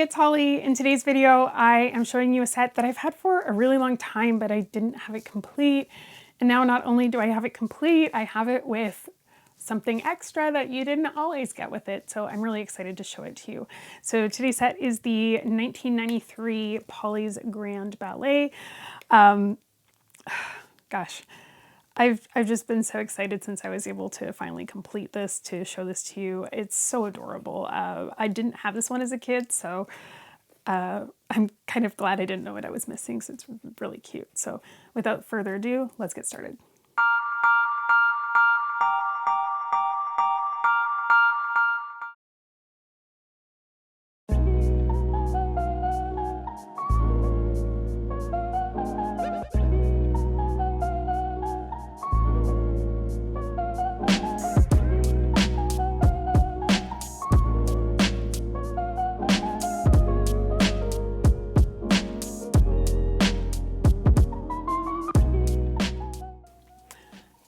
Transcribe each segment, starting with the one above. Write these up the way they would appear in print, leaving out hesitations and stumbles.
it's Holly. In today's video, I am showing you a set that I've had for a really long time, but I didn't have it complete. And now not only do I have it complete, I have it with something extra that you didn't always get with it. So I'm really excited to show it to you. So today's set is the 1993 Polly's Grand Ballet. Gosh. I've just been so excited since I was able to finally complete this, to show this to you. It's so adorable. I didn't have this one as a kid, so I'm kind of glad I didn't know what I was missing, so it's really cute. So without further ado, let's get started.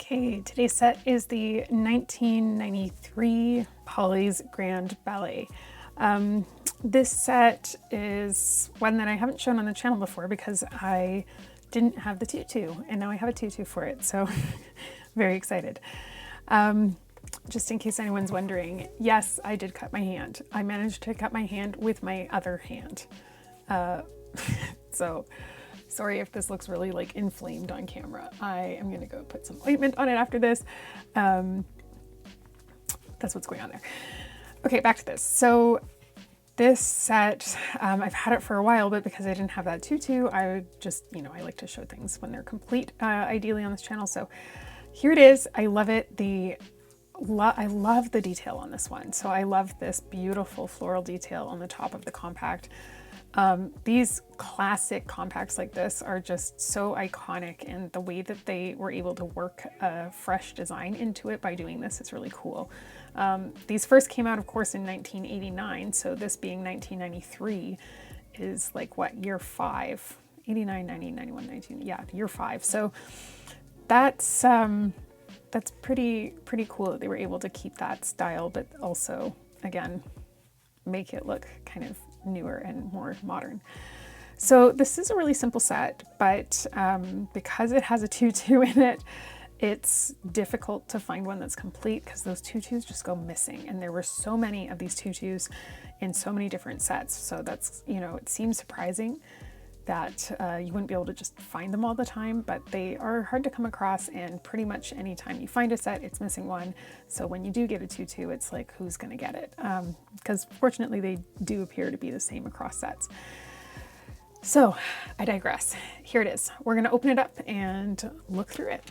Okay, today's set is the 1993 Polly's Grand Ballet. This set is one that I haven't shown on the channel before because I didn't have the tutu, and now I have a tutu for it, so very excited. Just in case anyone's wondering, yes, I did cut my hand. I managed to cut my hand with my other hand. So sorry if this looks really like inflamed on camera. I am gonna go put some ointment on it after this. That's what's going on there. Okay, back to this. So this set, I've had it for a while, but because I didn't have that tutu, I would just, I like to show things when they're complete, ideally on this channel. So here it is. I love it. I love the detail on this one. So I love this beautiful floral detail on the top of the compact. These classic compacts like this are just so iconic, and the way that they were able to work a fresh design into it by doing this is really cool. These first came out, of course, in 1989, so this being 1993 is like what, year 5? 89, 90, 91, 19, yeah, year 5. So that's pretty cool that they were able to keep that style, but also, again, make it look kind of newer and more modern. So this is a really simple set, but because it has a tutu in it, it's difficult to find one that's complete because those tutus just go missing. And there were so many of these tutus in so many different sets. So that's, it seems surprising that you wouldn't be able to just find them all the time, but they are hard to come across, and pretty much anytime you find a set, it's missing one. So when you do get a tutu, it's like, who's gonna get it? Because fortunately they do appear to be the same across sets. So I digress. Here it is. We're gonna open it up and look through it.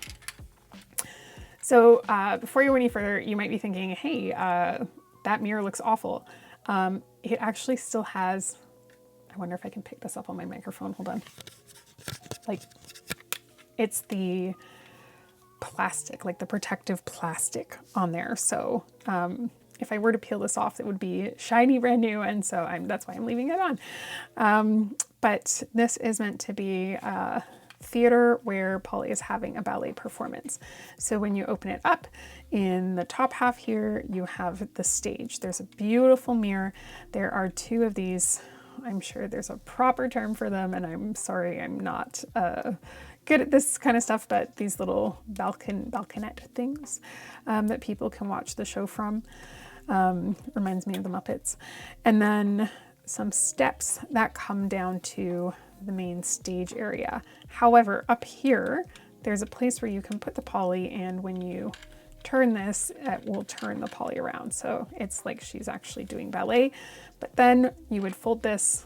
So before you go any further, you might be thinking, hey, that mirror looks awful. It actually still has, I wonder if I can pick this up on my microphone. Hold on. Like, it's the plastic, like the protective plastic on there. So if I were to peel this off, it would be shiny, brand new. And so that's why I'm leaving it on. But this is meant to be a theater where Polly is having a ballet performance. So when you open it up, in the top half here, you have the stage. There's a beautiful mirror. There are 2 of these. I'm sure there's a proper term for them, and I'm sorry I'm not good at this kind of stuff, but these little balconette things that people can watch the show from. Reminds me of the Muppets. And then some steps that come down to the main stage area. However, up here, there's a place where you can put the Polly, and when you turn this, it will turn the Polly around. So it's like she's actually doing ballet, but then you would fold this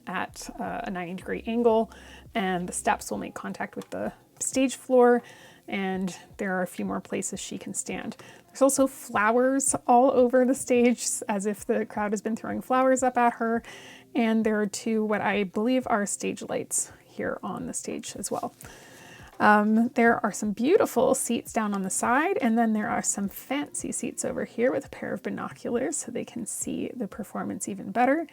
at a 90-degree angle, and the steps will make contact with the stage floor, and there are a few more places she can stand. There's also flowers all over the stage, as if the crowd has been throwing flowers up at her, and there are 2 what I believe are stage lights here on the stage as well. There are some beautiful seats down on the side, and then there are some fancy seats over here with a pair of binoculars so they can see the performance even better.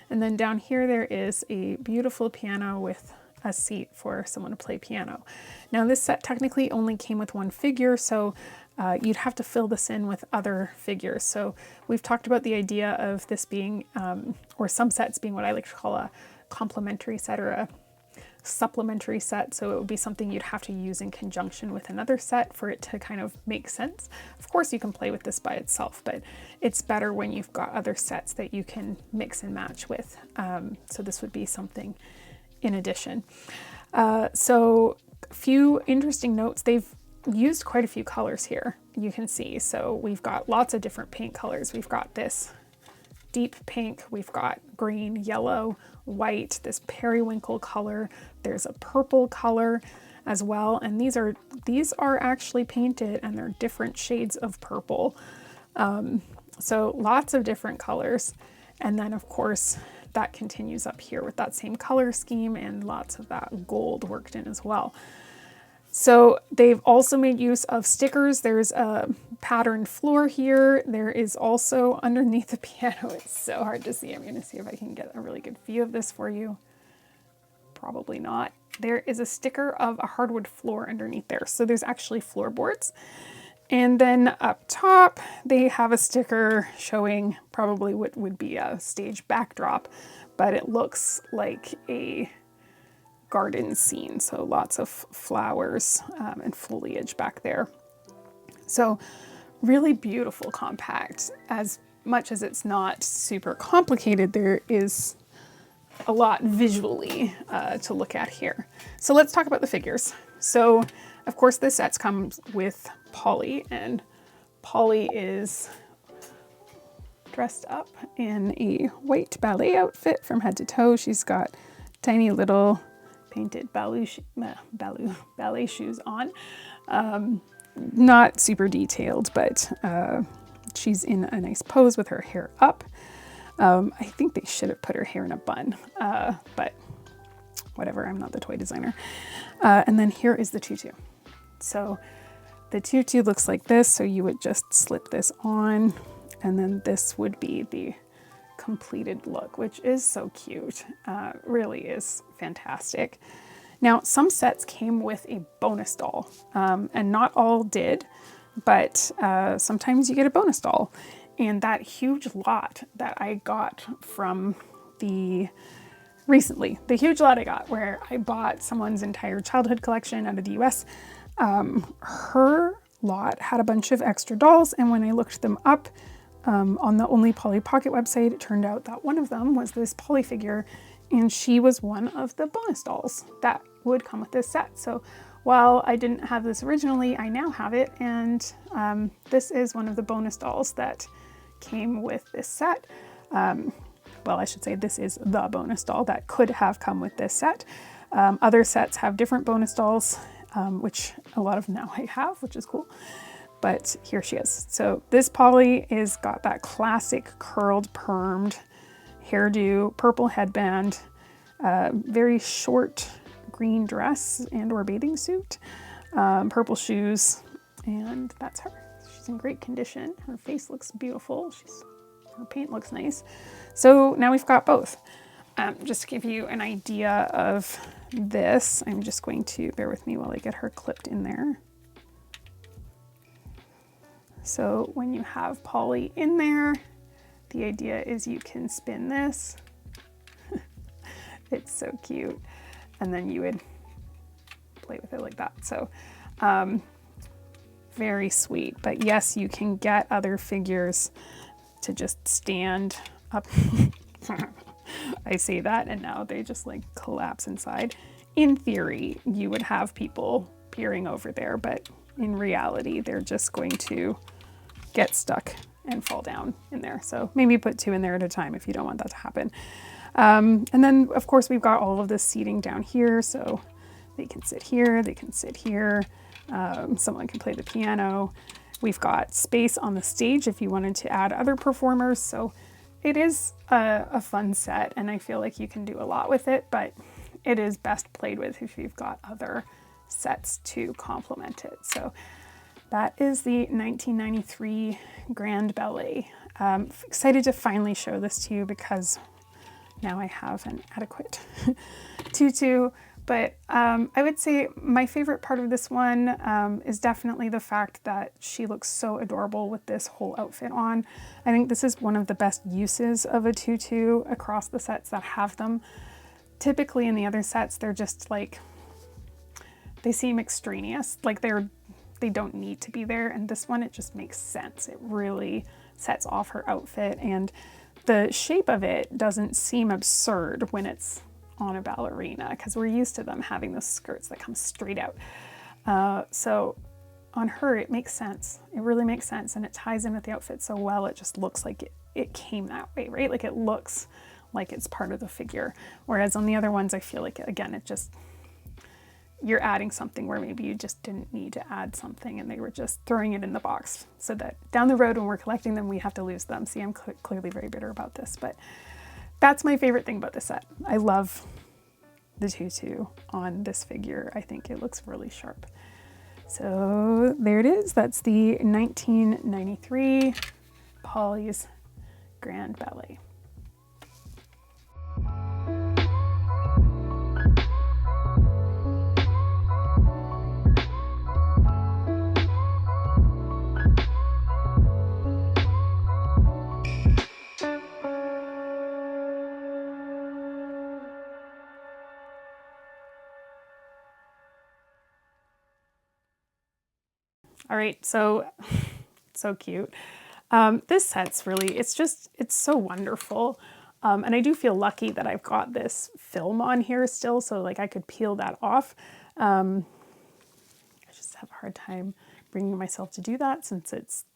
And then down here there is a beautiful piano with a seat for someone to play piano. Now this set technically only came with 1 figure, so you'd have to fill this in with other figures. So we've talked about the idea of this being, or some sets being what I like to call a complementary set or a supplementary set. So it would be something you'd have to use in conjunction with another set for it to kind of make sense. Of course you can play with this by itself, but it's better when you've got other sets that you can mix and match with. So this would be something in addition. So a few interesting notes. They've used quite a few colors here, you can see. So we've got lots of different paint colors. We've got this deep pink, we've got green, yellow, white, this periwinkle color. There's a purple color as well. And these are actually painted and they're different shades of purple. So lots of different colors. And then of course that continues up here with that same color scheme and lots of that gold worked in as well. So they've also made use of stickers. There's a patterned floor here. There is also underneath the piano. It's so hard to see. I'm going to see if I can get a really good view of this for you. Probably not. There is a sticker of a hardwood floor underneath there. So there's actually floorboards. And then up top, they have a sticker showing probably what would be a stage backdrop, but it looks like a garden scene. So lots of flowers and foliage back there. So really beautiful compact. As much as it's not super complicated, there is a lot visually to look at here. So let's talk about the figures. So of course this set comes with Polly, and Polly is dressed up in a white ballet outfit from head to toe. She's got tiny little painted ballet shoes on. Not super detailed, but she's in a nice pose with her hair up. I think they should have put her hair in a bun, but whatever, I'm not the toy designer. And then here is the tutu. So the tutu looks like this, so you would just slip this on, and then this would be the completed look, which is so cute. Really is fantastic. Now, some sets came with a bonus doll, and not all did, but sometimes you get a bonus doll. And that huge lot that I got from recently, the huge lot I got where I bought someone's entire childhood collection out of the US, her lot had a bunch of extra dolls, and when I looked them up on the Only Polly Pocket website, it turned out that one of them was this Polly figure, and she was one of the bonus dolls that would come with this set. So while I didn't have this originally, I now have it, and this is one of the bonus dolls that came with this set. Well, I should say this is the bonus doll that could have come with this set. Other sets have different bonus dolls, which a lot of now I have, which is cool. But here she is. So this Polly is got that classic curled, permed hairdo, purple headband, very short green dress and or bathing suit, purple shoes, and that's her. She's in great condition. Her face looks beautiful. Her paint looks nice. So now we've got both. Just to give you an idea of this, I'm just going to bear with me while I get her clipped in there. So when you have Polly in there, the idea is you can spin this. It's so cute. And then you would play with it like that. So very sweet. But yes, you can get other figures to just stand up. I say that and now they just like collapse inside. In theory, you would have people peering over there, but in reality, they're just going to get stuck and fall down in there. So maybe put two in there at a time if you don't want that to happen. And then of course we've got all of this seating down here. So they can sit here, they can sit here. Someone can play the piano. We've got space on the stage if you wanted to add other performers. So it is a fun set, and I feel like you can do a lot with it, but it is best played with if you've got other sets to complement it. So that is the 1993 Grand Ballet. Excited to finally show this to you because now I have an adequate tutu. But I would say my favorite part of this one is definitely the fact that she looks so adorable with this whole outfit on. I think this is one of the best uses of a tutu across the sets that have them. Typically in the other sets, they're just like, they seem extraneous, like they don't need to be there. And this one, it just makes sense. It really sets off her outfit, and the shape of it doesn't seem absurd when it's on a ballerina, because we're used to them having those skirts that come straight out. So on her, it makes sense. It really makes sense, and it ties in with the outfit so well. It just looks like it came that way, right? Like it looks like it's part of the figure. Whereas on the other ones, I feel like, again, it just, you're adding something where maybe you just didn't need to add something, and they were just throwing it in the box so that down the road when we're collecting them, we have to lose them. See, I'm clearly very bitter about this, but that's my favorite thing about this set. I love the tutu on this figure. I think it looks really sharp. So there it is. That's the 1993 Polly's Grand Ballet. All right, so cute. This set's really, it's so wonderful. And I do feel lucky that I've got this film on here still, so like I could peel that off. I just have a hard time bringing myself to do that since it's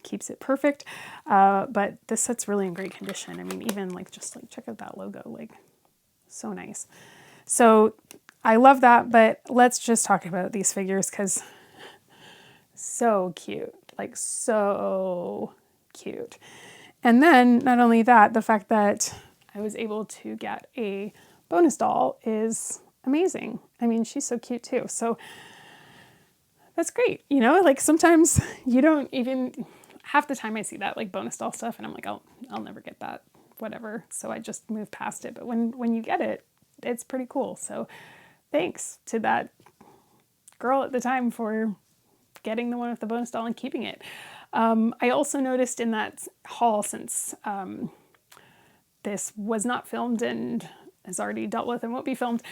keeps it perfect. But this set's really in great condition. I mean, even like, just like check out that logo, like so nice. So I love that, but let's just talk about these figures, because so cute, like so cute. And then not only that, the fact that I was able to get a bonus doll is amazing. I mean, she's so cute too. So that's great. You know, like sometimes you don't even, half the time I see that like bonus doll stuff and I'm like, I'll never get that, whatever. So I just move past it. But when you get it, it's pretty cool. So thanks to that girl at the time for getting the one with the bonus doll and keeping it. I also noticed in that haul, since this was not filmed and is already dealt with and won't be filmed,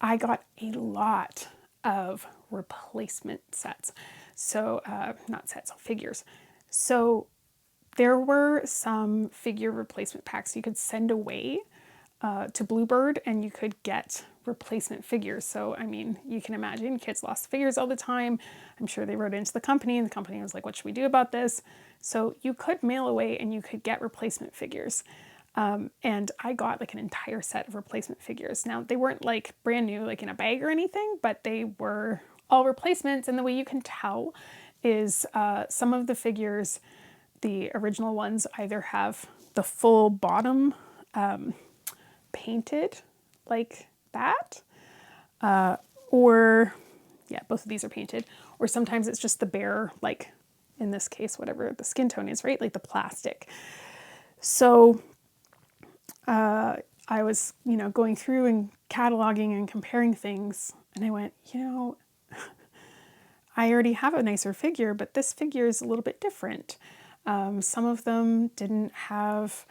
I got a lot of replacement sets. So, not sets, figures. So there were some figure replacement packs you could send away to Bluebird, and you could get replacement figures. So, I mean, you can imagine kids lost figures all the time. I'm sure they wrote into the company, and the company was like, what should we do about this? So you could mail away and you could get replacement figures. And I got like an entire set of replacement figures. Now, they weren't like brand new, like in a bag or anything, but they were all replacements. And the way you can tell is some of the figures, the original ones, either have the full bottom painted like that, or yeah, both of these are painted, or sometimes it's just the bare, like in this case, whatever the skin tone is, right? Like the plastic. So I was, going through and cataloging and comparing things, and I went, I already have a nicer figure, but this figure is a little bit different. Some of them didn't have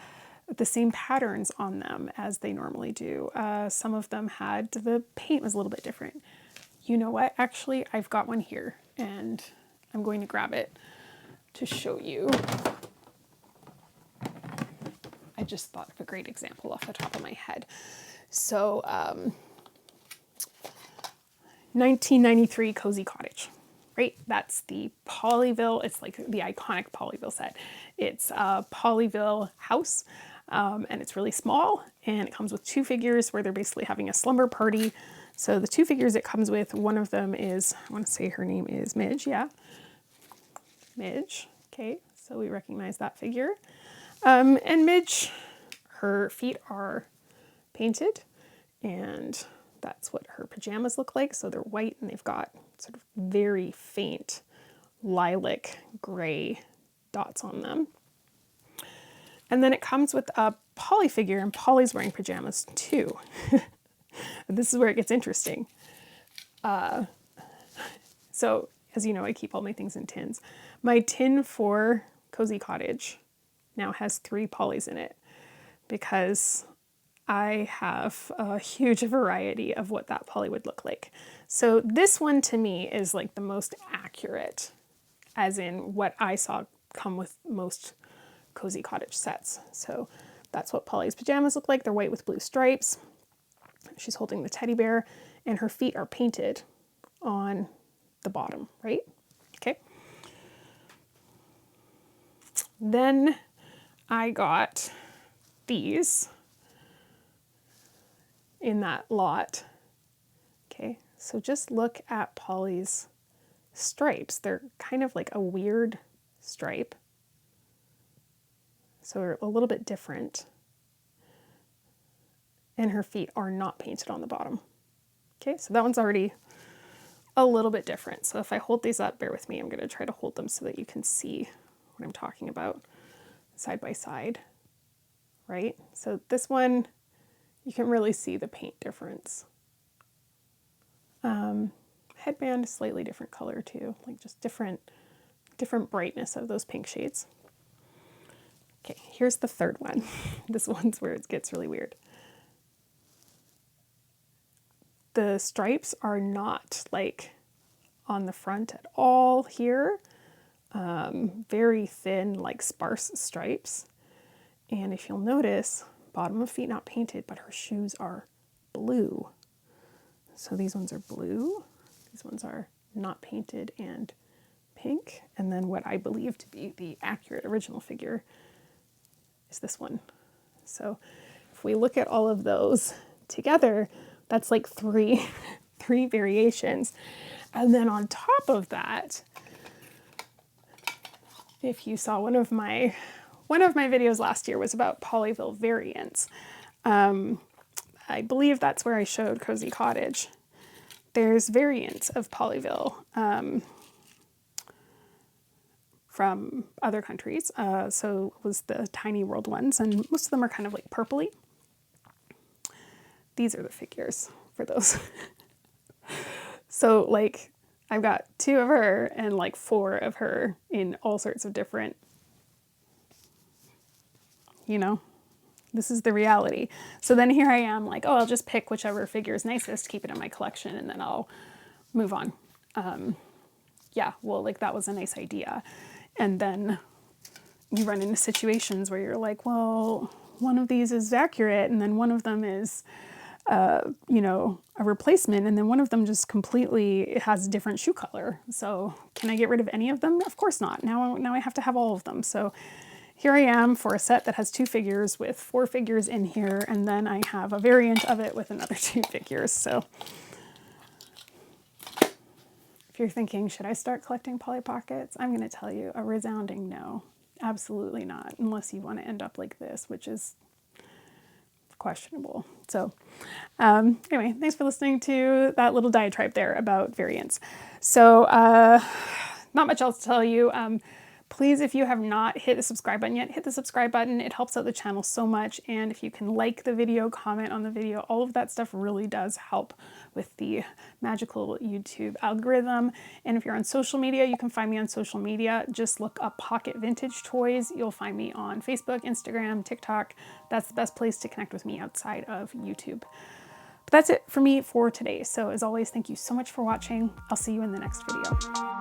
the same patterns on them as they normally do. Some of them had, the paint was a little bit different. You know what? Actually, I've got one here, and I'm going to grab it to show you. I just thought of a great example off the top of my head. So, 1993 Cozy Cottage, right? That's the Polyville. It's like the iconic Polyville set. It's a Polyville house, and it's really small, and it comes with two figures where they're basically having a slumber party. So the two figures it comes with, one of them is, I want to say her name is Midge, yeah. Midge, okay, so we recognize that figure. And Midge, her feet are painted, and that's what her pajamas look like. So they're white, and they've got sort of very faint lilac gray dots on them. And then it comes with a Polly figure, and Polly's wearing pajamas too. This is where it gets interesting. So as you know, I keep all my things in tins. My tin for Cozy Cottage now has 3 polys in it because I have a huge variety of what that poly would look like. So this one to me is like the most accurate, as in what I saw come with most Cozy Cottage sets. So that's what Polly's pajamas look like. They're white with blue stripes. She's holding the teddy bear and her feet are painted on the bottom, right? Okay. Then I got these in that lot. Okay, so just look at Polly's stripes. They're kind of like a weird stripe. So they're a little bit different. And her feet are not painted on the bottom. Okay, so that one's already a little bit different. So if I hold these up, bear with me, I'm going to try to hold them so that you can see what I'm talking about side by side, right? So this one, you can really see the paint difference. Headband is slightly different color too, like just different brightness of those pink shades. Okay, here's the third one. This one's where it gets really weird. The stripes are not like on the front at all here. Very thin, like sparse stripes. And if you'll notice, bottom of feet not painted, but her shoes are blue. So these ones are blue. These ones are not painted and pink. And then what I believe to be the accurate original figure is this one. So if we look at all of those together, that's like three variations. And then on top of that, if you saw one of my videos last year was about Polyville variants. I believe that's where I showed Cozy Cottage. There's variants of Polyville from other countries. So it was the Tiny World ones, and most of them are kind of like purpley. These are the figures for those. So like I've got 2 of her and like 4 of her in all sorts of different, you know, this is the reality. So then here I am like, oh, I'll just pick whichever figure is nicest, keep it in my collection, and then I'll move on. Yeah, well, like that was a nice idea. And then you run into situations where you're like, well, one of these is accurate, and then one of them is, you know, a replacement, and then one of them just completely, it has a different shoe color. So can I get rid of any of them? Of course not. Now I have to have all of them. So here I am for a set that has 2 figures with 4 figures in here, and then I have a variant of it with another 2 figures. So if you're thinking, should I start collecting Polly Pockets? I'm going to tell you a resounding no. Absolutely not, unless you want to end up like this, which is questionable. So anyway, thanks for listening to that little diatribe there about variants. So not much else to tell you. Please, if you have not hit the subscribe button yet, hit the subscribe button. It helps out the channel so much. And if you can like the video, comment on the video, all of that stuff really does help with the magical YouTube algorithm. And if you're on social media, you can find me on social media. Just look up Pocket Vintage Toys. You'll find me on Facebook, Instagram, TikTok. That's the best place to connect with me outside of YouTube. But that's it for me for today. So as always, thank you so much for watching. I'll see you in the next video.